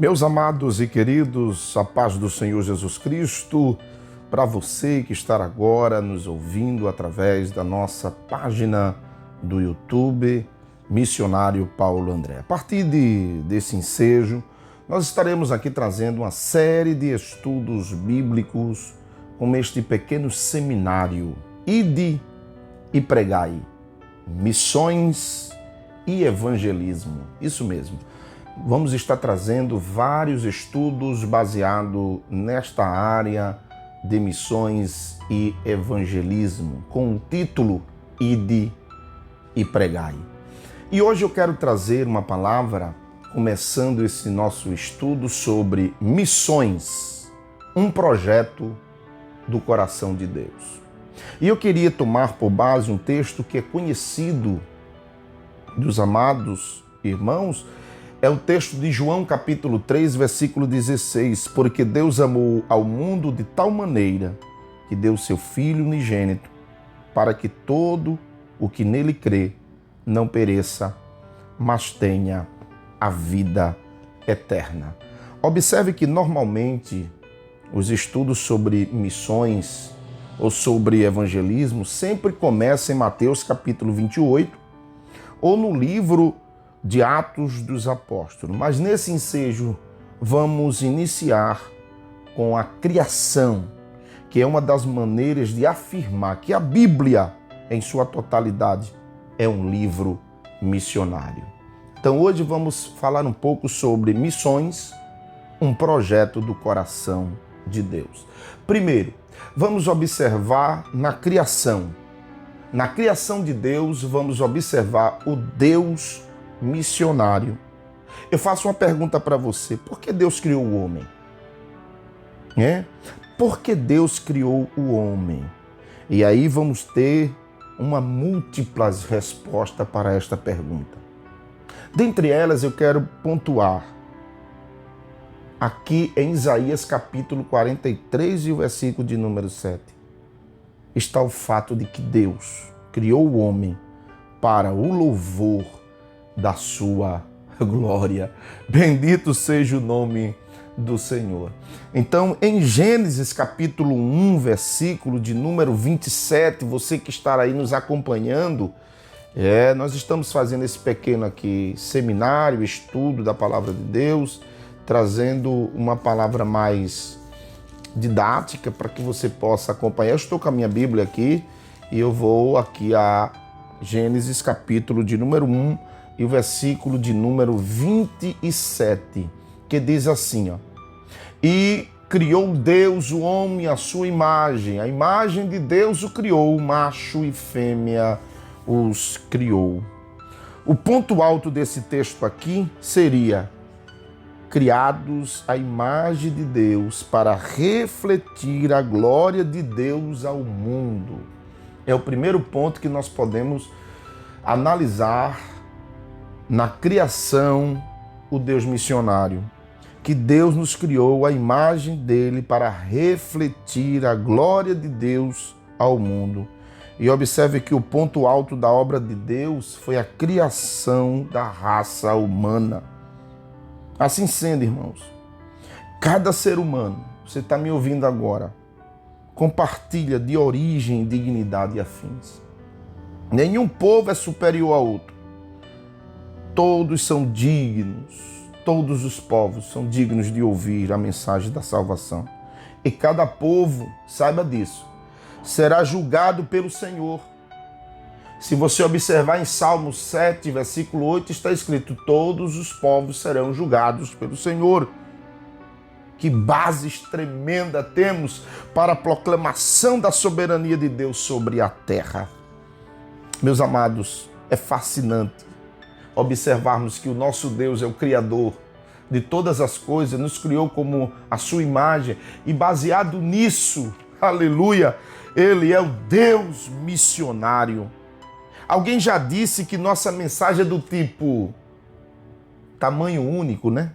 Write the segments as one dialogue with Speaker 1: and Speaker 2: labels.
Speaker 1: Meus amados e queridos, a paz do Senhor Jesus Cristo, para você que está agora nos ouvindo através da nossa página do YouTube, Missionário Paulo André. A partir desse ensejo, nós estaremos aqui trazendo uma série de estudos bíblicos como este pequeno seminário, Ide e Pregai, Missões e Evangelismo. Isso mesmo. Vamos estar trazendo vários estudos baseados nesta área de missões e evangelismo, com o título Ide e Pregai. E hoje eu quero trazer uma palavra, começando esse nosso estudo sobre missões, um projeto do coração de Deus. E eu queria tomar por base um texto que é conhecido dos amados irmãos, é o texto de João capítulo 3, versículo 16, porque Deus amou ao mundo de tal maneira que deu seu Filho unigênito, para que todo o que nele crê não pereça, mas tenha a vida eterna. Observe que normalmente os estudos sobre missões ou sobre evangelismo sempre começam em Mateus capítulo 28 ou no livro de Atos dos Apóstolos. Mas nesse ensejo vamos iniciar com a criação, que é uma das maneiras de afirmar que a Bíblia, em sua totalidade, é um livro missionário. Então hoje vamos falar um pouco sobre missões, um projeto do coração de Deus. Primeiro, vamos observar na criação. Na criação de Deus, vamos observar o Deus missionário. Eu faço uma pergunta para você: por que Deus criou o homem? Por que Deus criou o homem? E aí vamos ter uma múltiplas respostas para esta pergunta. Dentre elas eu quero pontuar aqui em Isaías capítulo 43 e o versículo de número 7. Está o fato de que Deus criou o homem para o louvor da sua glória. Bendito seja o nome do Senhor. Então, em Gênesis capítulo 1, versículo de número 27, você que está aí nos acompanhando, nós estamos fazendo esse pequeno aqui seminário, estudo da palavra de Deus, trazendo uma palavra mais didática para que você possa acompanhar. Eu estou com a minha Bíblia aqui e eu vou aqui a Gênesis capítulo de número 1, e o versículo de número 27, que diz assim, E criou Deus o homem à sua imagem, a imagem de Deus o criou, macho e fêmea os criou. O ponto alto desse texto aqui seria: criados à imagem de Deus para refletir a glória de Deus ao mundo. É o primeiro ponto que nós podemos analisar na criação, o Deus missionário, que Deus nos criou à imagem dele para refletir a glória de Deus ao mundo. E observe que o ponto alto da obra de Deus foi a criação da raça humana. Assim sendo, irmãos, cada ser humano, você está me ouvindo agora, compartilha de origem, dignidade e afins. Nenhum povo é superior a outro. Todos são dignos, todos os povos são dignos de ouvir a mensagem da salvação. E cada povo, saiba disso, será julgado pelo Senhor. Se você observar em Salmo 7, versículo 8, está escrito: todos os povos serão julgados pelo Senhor. Que bases tremenda temos para a proclamação da soberania de Deus sobre a terra. Meus amados, é fascinante observarmos que o nosso Deus é o Criador de todas as coisas, nos criou como a sua imagem e baseado nisso, aleluia, Ele é o Deus missionário. Alguém já disse que nossa mensagem é do tipo tamanho único, né?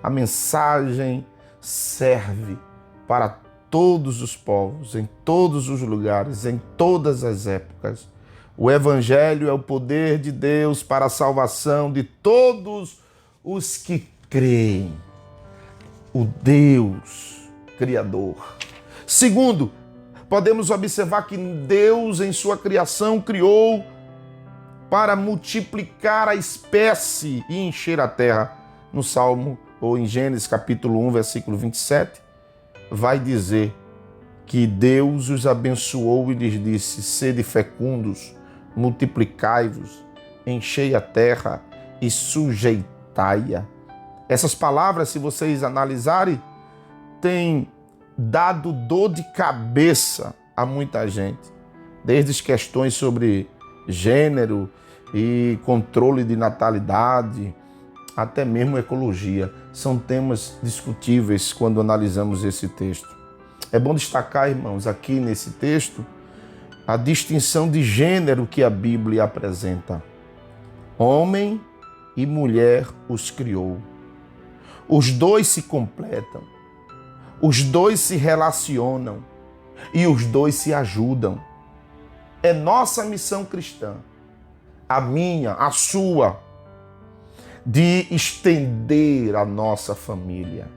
Speaker 1: A mensagem serve para todos os povos, em todos os lugares, em todas as épocas. O Evangelho é o poder de Deus para a salvação de todos os que creem. o Deus Criador. Segundo, podemos observar que Deus, em sua criação, criou para multiplicar a espécie e encher a terra. No Salmo, ou em Gênesis capítulo 1, versículo 27, vai dizer que Deus os abençoou e lhes disse: sede fecundos, multiplicai-vos, enchei a terra e sujeitai-a. Essas palavras, se vocês analisarem, têm dado dor de cabeça a muita gente, desde as questões sobre gênero e controle de natalidade, até mesmo ecologia. São temas discutíveis quando analisamos esse texto. É bom destacar, irmãos, aqui nesse texto, a distinção de gênero que a Bíblia apresenta. Homem e mulher os criou. Os dois se completam. Os dois se relacionam. E os dois se ajudam. É nossa missão cristã, a minha, a sua, de estender a nossa família.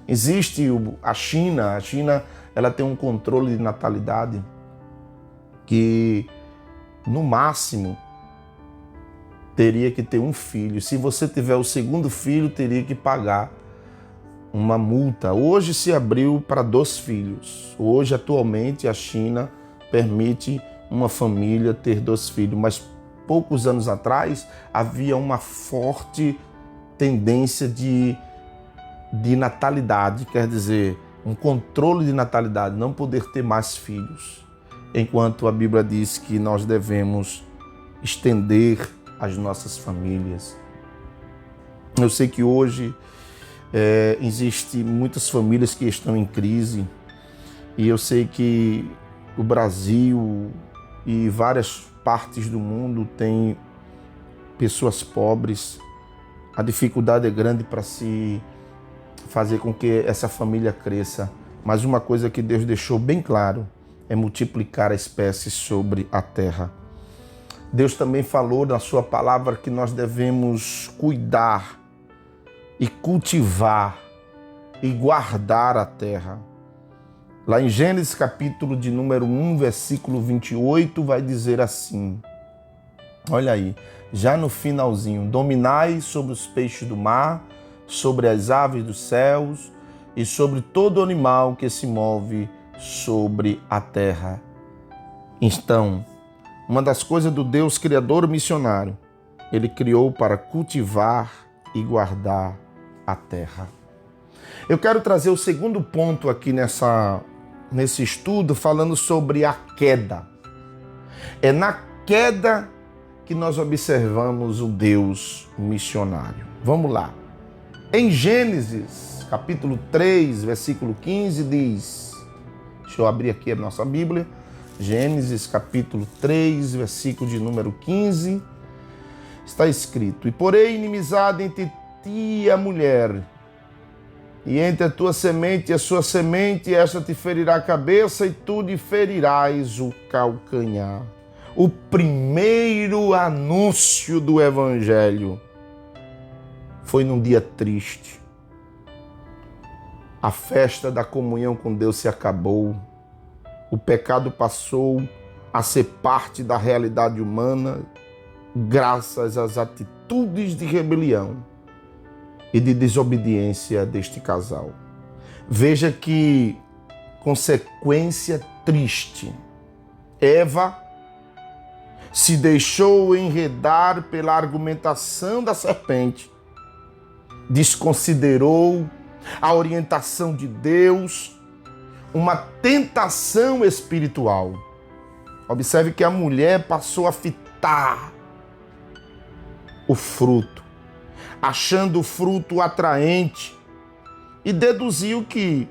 Speaker 1: Existe a China ela tem um controle de natalidade que, no máximo, teria que ter um filho. Se você tiver o segundo filho, teria que pagar uma multa. Hoje se abriu para 2 filhos. Hoje, atualmente, a China permite uma família ter 2 filhos, mas poucos anos atrás havia uma forte tendência de natalidade, quer dizer, um controle de natalidade, não poder ter mais filhos, enquanto a Bíblia diz que nós devemos estender as nossas famílias. Eu sei que hoje existem muitas famílias que estão em crise, e eu sei que o Brasil e várias partes do mundo têm pessoas pobres. A dificuldade é grande para se fazer com que essa família cresça. Mas uma coisa que Deus deixou bem claro é multiplicar a espécie sobre a terra. Deus também falou na sua palavra que nós devemos cuidar e cultivar e guardar a terra. Lá em Gênesis capítulo de número 1, versículo 28, vai dizer assim, olha aí, já no finalzinho: dominai sobre os peixes do mar, sobre as aves dos céus e sobre todo animal que se move sobre a terra. Então, uma das coisas do Deus Criador missionário, Ele criou para cultivar e guardar a terra. Eu quero trazer o segundo ponto aqui nesse estudo, falando sobre a queda. É na queda que nós observamos o Deus missionário. Vamos lá. Em Gênesis, capítulo 3, versículo 15, diz, deixa eu abrir aqui a nossa Bíblia, Gênesis, capítulo 3, versículo de número 15, está escrito: e porém inimizade entre ti e a mulher, e entre a tua semente e a sua semente, esta te ferirá a cabeça e tu lhe ferirás o calcanhar. O primeiro anúncio do Evangelho foi num dia triste. A festa da comunhão com Deus se acabou. O pecado passou a ser parte da realidade humana graças às atitudes de rebelião e de desobediência deste casal. Veja que consequência triste. Eva se deixou enredar pela argumentação da serpente, desconsiderou a orientação de Deus, uma tentação espiritual. Observe que a mulher passou a fitar o fruto, achando o fruto atraente, e deduziu que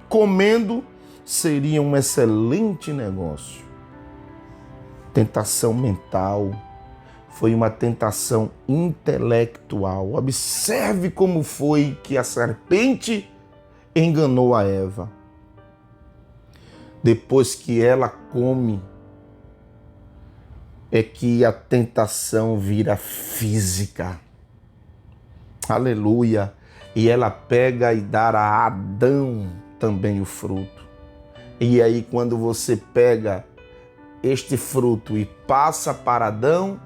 Speaker 1: comendo seria um excelente negócio. Tentação mental, foi uma tentação intelectual. Observe como foi que a serpente enganou a Eva. Depois que ela come, é que a tentação vira física. Aleluia! E ela pega e dá a Adão também o fruto. E aí quando você pega este fruto e passa para Adão,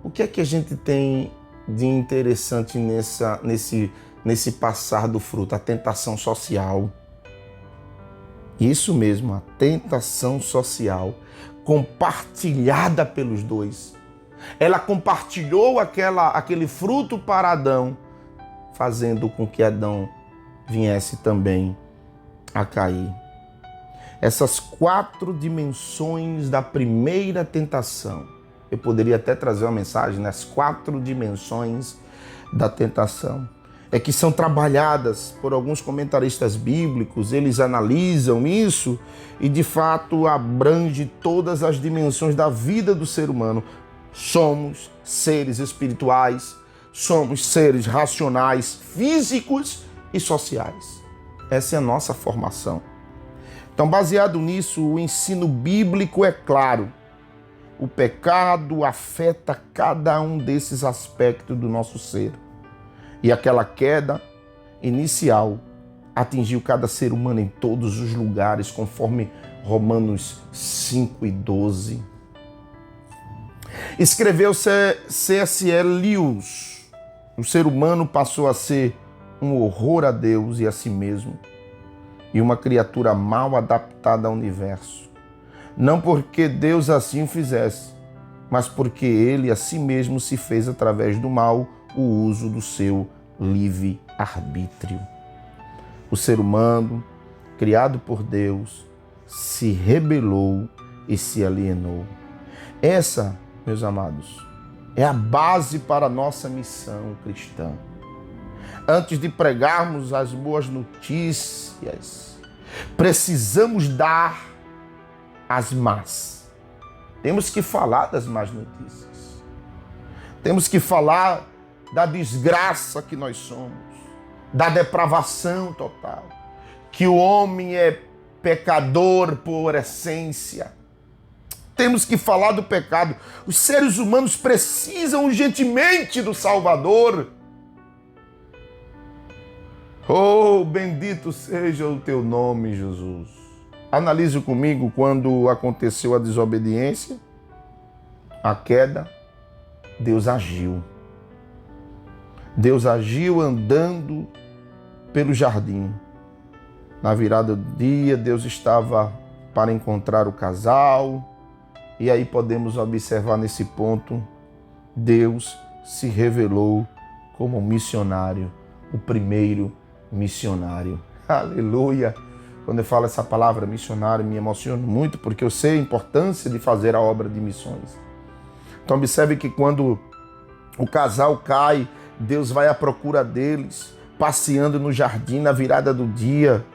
Speaker 1: o que é que a gente tem de interessante nesse passar do fruto? A tentação social. Isso mesmo, a tentação social, compartilhada pelos dois. Ela compartilhou aquele fruto para Adão, fazendo com que Adão viesse também a cair. Essas 4 dimensões da primeira tentação. Eu poderia até trazer uma mensagem nas 4 dimensões da tentação. É que são trabalhadas por alguns comentaristas bíblicos, eles analisam isso e de fato abrange todas as dimensões da vida do ser humano. Somos seres espirituais, somos seres racionais, físicos e sociais. Essa é a nossa formação. Então, baseado nisso, o ensino bíblico é claro. O pecado afeta cada um desses aspectos do nosso ser. E aquela queda inicial atingiu cada ser humano em todos os lugares, conforme Romanos 5:12. Escreveu C.S.L. Lewis. O ser humano passou a ser um horror a Deus e a si mesmo, e uma criatura mal adaptada ao universo. Não porque Deus assim o fizesse, mas porque ele a si mesmo se fez através do mal o uso do seu livre-arbítrio. O ser humano, criado por Deus, se rebelou e se alienou. Essa, meus amados, é a base para a nossa missão cristã. Antes de pregarmos as boas notícias, precisamos dar as más. Temos que falar das más notícias. Temos que falar da desgraça que nós somos, da depravação total, que o homem é pecador por essência. Temos que falar do pecado. Os seres humanos precisam urgentemente do Salvador. Oh, bendito seja o teu nome, Jesus. Analise comigo quando aconteceu a desobediência, a queda, Deus agiu. Deus agiu andando pelo jardim. Na virada do dia, Deus estava para encontrar o casal. E aí podemos observar nesse ponto, Deus se revelou como missionário, o primeiro missionário. Aleluia! Quando eu falo essa palavra missionário, me emociono muito, porque eu sei a importância de fazer a obra de missões. Então observe que quando o casal cai, Deus vai à procura deles, passeando no jardim na virada do dia.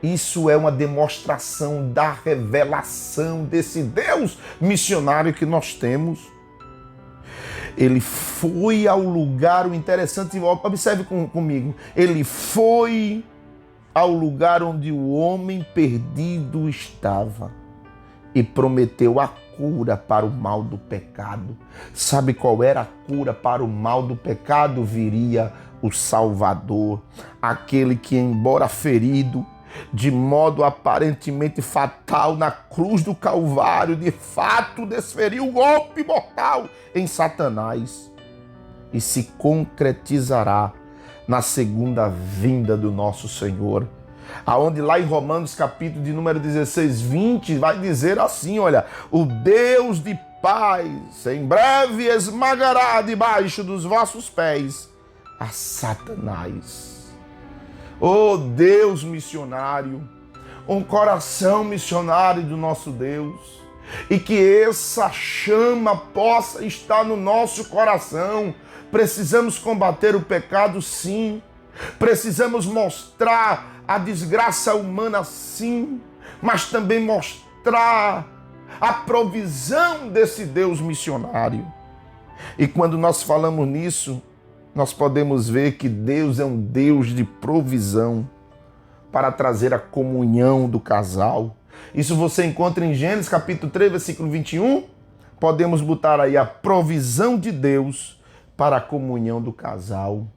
Speaker 1: Isso é uma demonstração da revelação desse Deus missionário que nós temos. Ele foi ao lugar, o interessante, observe comigo, ele foi ao lugar onde o homem perdido estava e prometeu a cura para o mal do pecado. Sabe qual era a cura para o mal do pecado? Viria o Salvador, aquele que, embora ferido, de modo aparentemente fatal na cruz do Calvário, de fato desferiu o golpe mortal em Satanás e se concretizará na segunda vinda do nosso Senhor. Aonde lá em Romanos capítulo de número 16, 20, vai dizer assim, olha, o Deus de paz em breve esmagará debaixo dos vossos pés a Satanás. Oh Deus missionário, um coração missionário do nosso Deus, e que essa chama possa estar no nosso coração. Precisamos combater o pecado, sim. Precisamos mostrar a desgraça humana, sim, mas também mostrar a provisão desse Deus missionário. E quando nós falamos nisso, nós podemos ver que Deus é um Deus de provisão para trazer a comunhão do casal. Isso você encontra em Gênesis capítulo 3, versículo 21. Podemos botar aí a provisão de Deus para a comunhão do casal.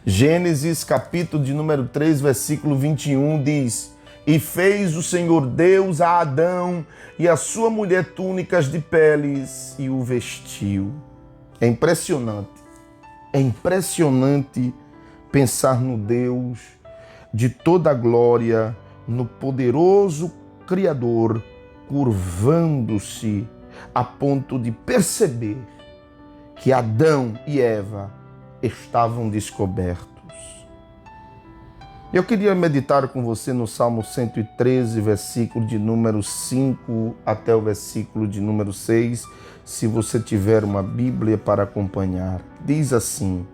Speaker 1: Gênesis capítulo de número 3, versículo 21 diz: E fez o Senhor Deus a Adão e a sua mulher túnicas de peles e o vestiu. É impressionante pensar no Deus de toda a glória, no poderoso Criador, curvando-se a ponto de perceber que Adão e Eva estavam descobertos. Eu queria meditar com você no Salmo 113, versículo de número 5 até o versículo de número 6, se você tiver uma Bíblia para acompanhar. Diz assim: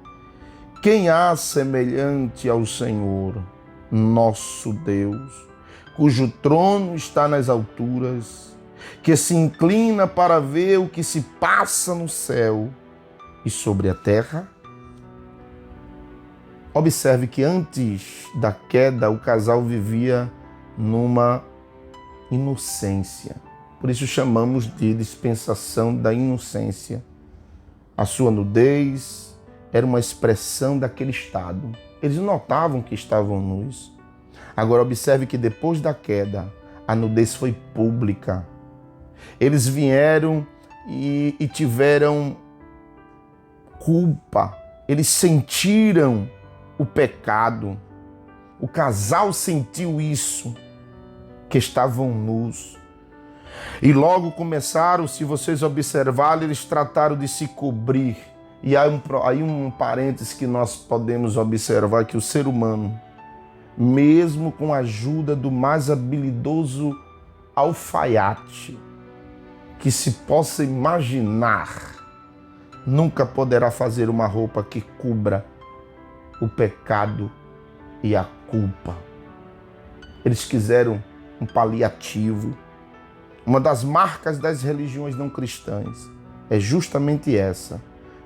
Speaker 1: Quem há semelhante ao Senhor, nosso Deus, cujo trono está nas alturas, que se inclina para ver o que se passa no céu e sobre a terra? Observe que antes da queda, o casal vivia numa inocência. Por isso chamamos de dispensação da inocência. A sua nudez era uma expressão daquele estado. Eles notavam que estavam nus. Agora observe que depois da queda, a nudez foi pública. Eles vieram e tiveram culpa. Eles sentiram o pecado. O casal sentiu isso, que estavam nus. E logo começaram, se vocês observarem, eles trataram de se cobrir. E aí um parênteses que nós podemos observar, que o ser humano, mesmo com a ajuda do mais habilidoso alfaiate que se possa imaginar, nunca poderá fazer uma roupa que cubra o pecado e a culpa. Eles quiseram um paliativo. Uma das marcas das religiões não cristãs é justamente essa.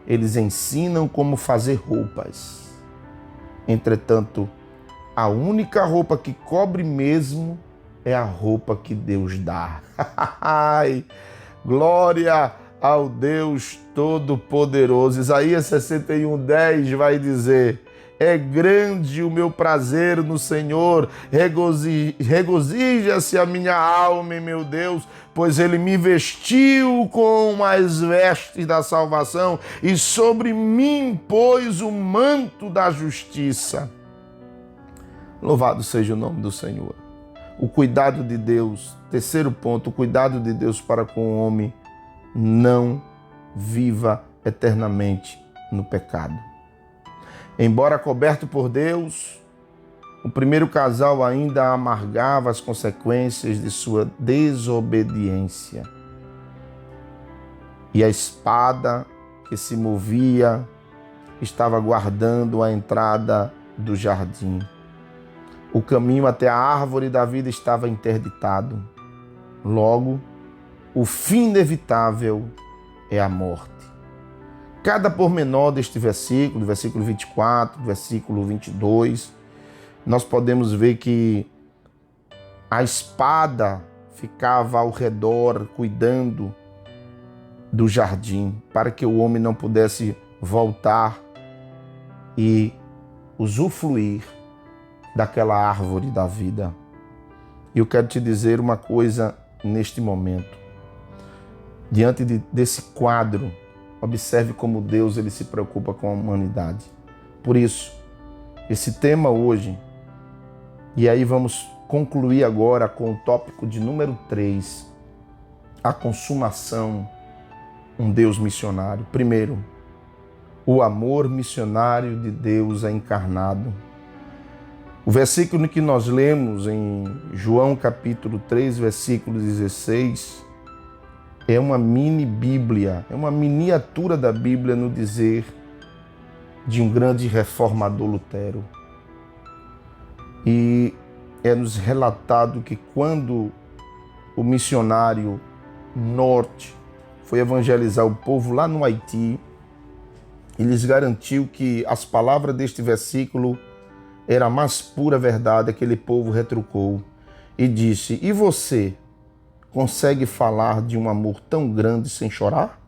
Speaker 1: Eles ensinam como fazer roupas. Entretanto, a única roupa que cobre mesmo é a roupa que Deus dá. Glória ao Deus Todo-Poderoso. Isaías 61:10 vai dizer: É grande o meu prazer no Senhor, regozija-se a minha alma em meu Deus, pois Ele me vestiu com as vestes da salvação e sobre mim pôs o manto da justiça. Louvado seja o nome do Senhor. O cuidado de Deus, terceiro ponto, o cuidado de Deus para com o homem: não viva eternamente no pecado. Embora coberto por Deus, o primeiro casal ainda amargava as consequências de sua desobediência. E a espada que se movia estava guardando a entrada do jardim. O caminho até a árvore da vida estava interditado. Logo, o fim inevitável é a morte. Cada pormenor deste versículo, do versículo 24, do versículo 22, nós podemos ver que a espada ficava ao redor, cuidando do jardim, para que o homem não pudesse voltar e usufruir daquela árvore da vida. E eu quero te dizer uma coisa neste momento. Diante desse quadro, observe como Deus ele se preocupa com a humanidade. Por isso, esse tema hoje, e aí vamos concluir agora com o tópico de número 3, a consumação, um Deus missionário. Primeiro, o amor missionário de Deus é encarnado. O versículo que nós lemos em João capítulo 3, versículo 16, é uma mini Bíblia, é uma miniatura da Bíblia no dizer de um grande reformador Lutero. E é nos relatado que quando o missionário Norte foi evangelizar o povo lá no Haiti, ele lhes garantiu que as palavras deste versículo era a mais pura verdade. Aquele povo retrucou e disse: E você consegue falar de um amor tão grande sem chorar?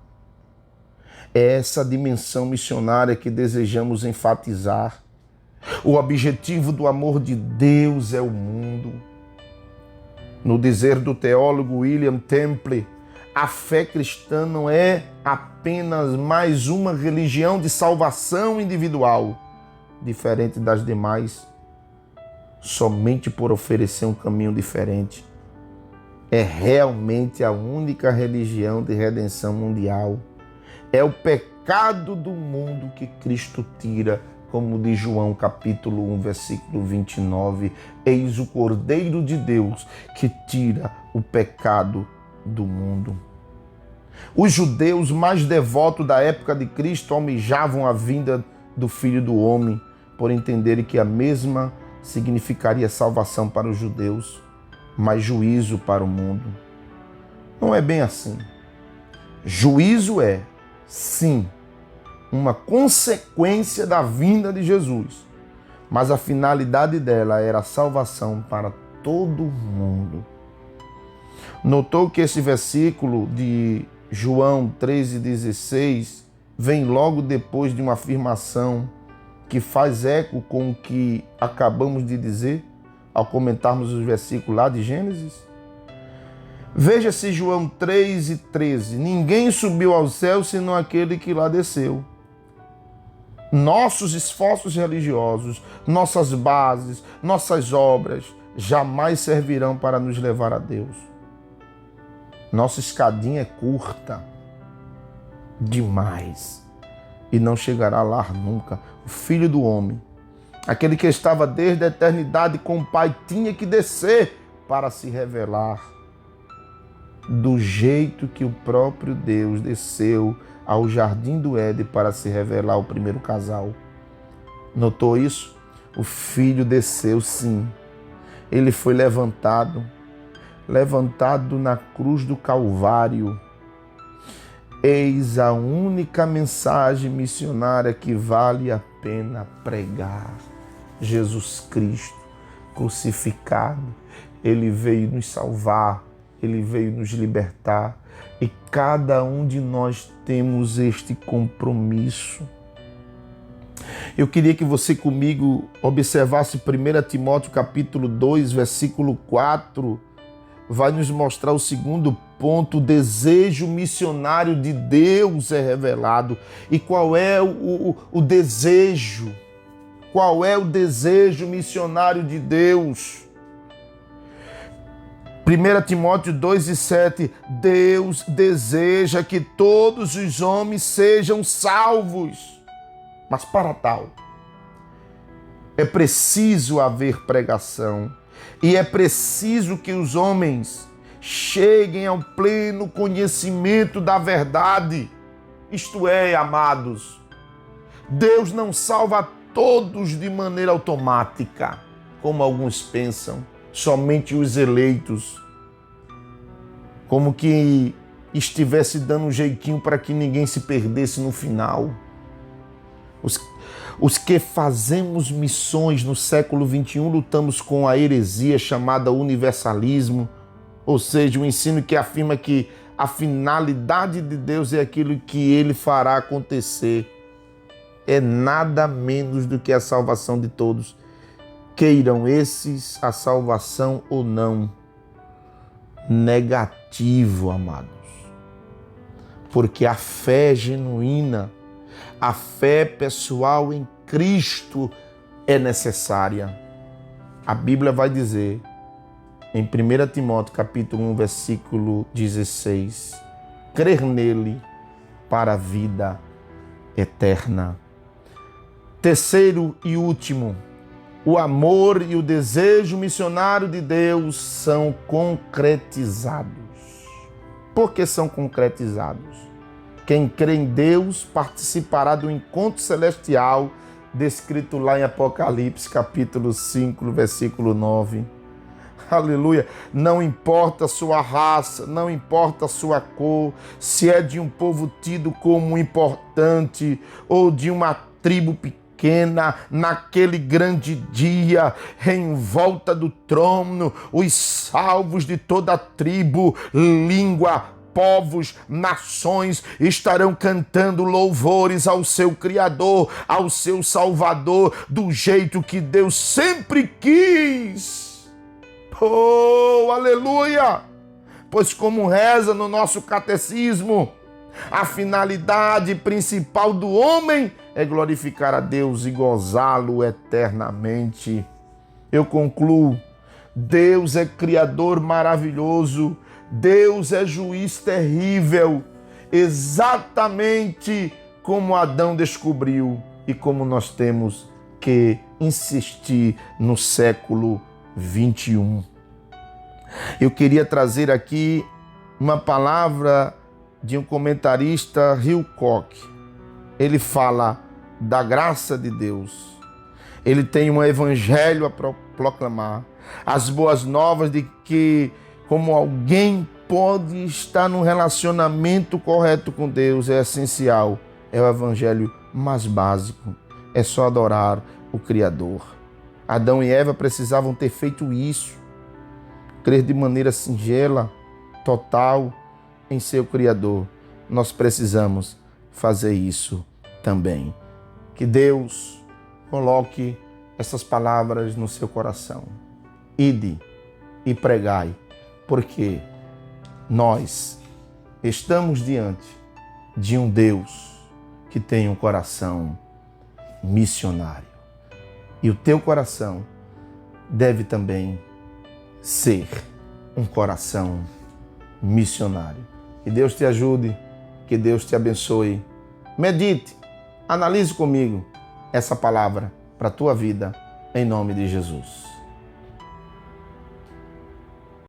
Speaker 1: É essa dimensão missionária que desejamos enfatizar O objetivo do amor de Deus é o mundo. No dizer do teólogo William Temple, a fé cristã não é apenas mais uma religião de salvação individual, diferente das demais, somente por oferecer um caminho diferente. É realmente a única religião de redenção mundial. É o pecado do mundo que Cristo tira, como diz João capítulo 1, versículo 29. Eis o Cordeiro de Deus que tira o pecado do mundo. Os judeus mais devotos da época de Cristo almejavam a vinda do Filho do Homem, por entenderem que a mesma significaria salvação para os judeus, mas juízo para o mundo. Não é bem assim. Juízo é, sim, uma consequência da vinda de Jesus, mas a finalidade dela era a salvação para todo mundo. Notou que esse versículo de João 13,16 vem logo depois de uma afirmação que faz eco com o que acabamos de dizer ao comentarmos os versículos lá de Gênesis? Veja-se João 3,13. Ninguém subiu ao céu senão aquele que lá desceu. Nossos esforços religiosos, nossas bases, nossas obras jamais servirão para nos levar a Deus. Nossa escadinha é curta demais e não chegará lá nunca. O Filho do Homem, aquele que estava desde a eternidade com o Pai, tinha que descer para se revelar do jeito que o próprio Deus desceu ao jardim do Éden para se revelar ao primeiro casal. Notou isso? O Filho desceu, sim. Ele foi levantado na cruz do Calvário. Eis a única mensagem missionária que vale a pena pregar. Jesus Cristo crucificado, Ele veio nos salvar, Ele veio nos libertar, e cada um de nós temos este compromisso. Eu queria que você comigo observasse 1 Timóteo capítulo 2, versículo 4, vai nos mostrar o segundo ponto: o desejo missionário de Deus é revelado. E qual é o desejo? Qual é o desejo missionário de Deus? 1 Timóteo 2,7, Deus deseja que todos os homens sejam salvos. Mas para tal, é preciso haver pregação. E é preciso que os homens cheguem ao pleno conhecimento da verdade. Isto é, amados, Deus não salva todos de maneira automática, como alguns pensam, somente os eleitos, como que estivesse dando um jeitinho para que ninguém se perdesse no final. Os que fazemos missões no século XXI lutamos com a heresia chamada universalismo, ou seja, o ensino que afirma que a finalidade de Deus é aquilo que Ele fará acontecer. É nada menos do que a salvação de todos, queiram esses a salvação ou não. Negativo, amados. Porque a fé genuína, a fé pessoal em Cristo é necessária. A Bíblia vai dizer em 1 Timóteo capítulo 1, versículo 16, crer nele para a vida eterna. Terceiro e último, o amor e o desejo missionário de Deus são concretizados. Por que são concretizados? Quem crê em Deus participará do encontro celestial descrito lá em Apocalipse, capítulo 5, versículo 9. Aleluia! Não importa a sua raça, não importa a sua cor, se é de um povo tido como importante ou de uma tribo pequena, naquele grande dia, em volta do trono, os salvos de toda a tribo, língua, povos, nações estarão cantando louvores ao seu Criador, ao seu Salvador, do jeito que Deus sempre quis. Oh, aleluia! Pois como reza no nosso catecismo, a finalidade principal do homem é glorificar a Deus e gozá-lo eternamente. Eu concluo: Deus é Criador maravilhoso, Deus é juiz terrível, exatamente como Adão descobriu e como nós temos que insistir no século 21. Eu queria trazer aqui uma palavra de um comentarista, Hilcock. Ele fala da graça de Deus. Ele tem um evangelho a proclamar, as boas novas de que como alguém pode estar num relacionamento correto com Deus é essencial. É o evangelho mais básico. É só adorar o Criador. Adão e Eva precisavam ter feito isso. Crer de maneira singela, total, em seu Criador. Nós precisamos fazer isso também. Que Deus coloque essas palavras no seu coração. Ide e pregai, porque nós estamos diante de um Deus que tem um coração missionário. E o teu coração deve também ser um coração missionário. Que Deus te ajude, que Deus te abençoe. Medite, analise comigo essa palavra para a tua vida, em nome de Jesus.